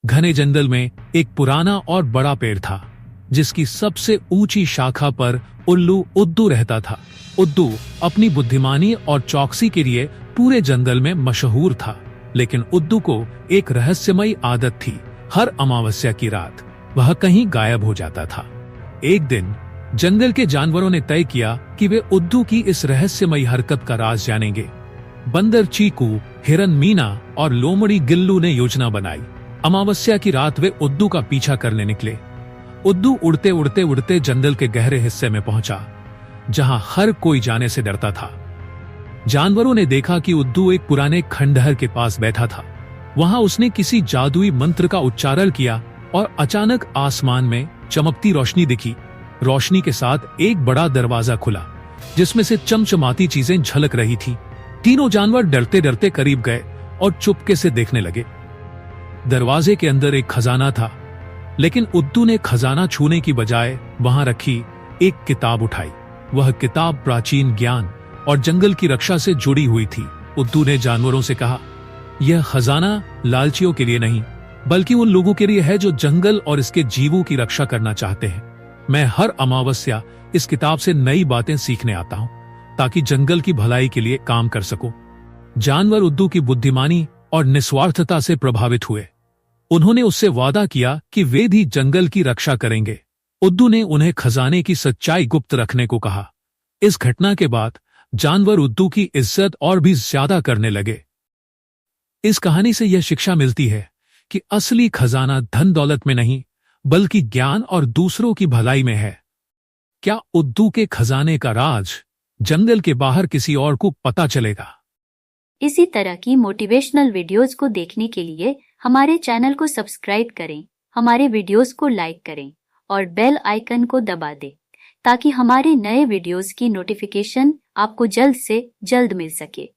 घने जंगल में एक पुराना और बड़ा पेड़ था, जिसकी सबसे ऊंची शाखा पर उल्लू उद्दू रहता था। उद्दू अपनी बुद्धिमानी और चौकसी के लिए पूरे जंगल में मशहूर था, लेकिन उद्दू को एक रहस्यमयी आदत थी। हर अमावस्या की रात वह कहीं गायब हो जाता था। एक दिन जंगल के जानवरों ने तय किया कि वे उद्दू की इस रहस्यमयी हरकत का राज जानेंगे। बंदर चीकू, हिरन मीना और लोमड़ी गिल्लू ने योजना बनाई। अमावस्या की रात वे उद्दू का पीछा करने निकले। उद्दू उड़ते उड़ते उड़ते जंगल के गहरे हिस्से में पहुंचा, जहां हर कोई जाने से डरता था। जानवरों ने देखा कि उद्दू एक पुराने खंडहर के पास बैठा था। वहां उसने किसी जादुई मंत्र का उच्चारण किया और अचानक आसमान में चमकती रोशनी दिखी। रोशनी के साथ एक बड़ा दरवाजा खुला, जिसमें से चमचमाती चीजें झलक रही थी। तीनों जानवर डरते डरते करीब गए और चुपके से देखने लगे। दरवाजे के अंदर एक खजाना था, लेकिन उद्दू ने खजाना छूने की बजाय वहां रखी एक किताब उठाई। वह किताब प्राचीन ज्ञान और जंगल की रक्षा से जुड़ी हुई थी। उद्दू ने जानवरों से कहा, यह खजाना लालचियों के लिए नहीं, बल्कि उन लोगों के लिए है जो जंगल और इसके जीवों की रक्षा करना चाहते हैं। मैं हर अमावस्या इस किताब से नई बातें सीखने आता हूं, ताकि जंगल की भलाई के लिए काम कर सकूं। जानवर उद्दू की बुद्धिमानी और निस्वार्थता से प्रभावित हुए। उन्होंने उससे वादा किया कि वे भी जंगल की रक्षा करेंगे। उद्दू ने उन्हें खजाने की सच्चाई गुप्त रखने को कहा। इस घटना के बाद जानवर उद्दू की इज्जत और भी ज्यादा करने लगे। इस कहानी से यह शिक्षा मिलती है कि असली खजाना धन दौलत में नहीं, बल्कि ज्ञान और दूसरों की भलाई में है। क्या उद्दू के खजाने का राज जंगल के बाहर किसी और को पता चलेगा? इसी तरह की मोटिवेशनल वीडियोस को देखने के लिए हमारे चैनल को सब्सक्राइब करें, हमारे वीडियोस को लाइक करें और बेल आइकन को दबा दें, ताकि हमारे नए वीडियोस की नोटिफिकेशन आपको जल्द से जल्द मिल सके।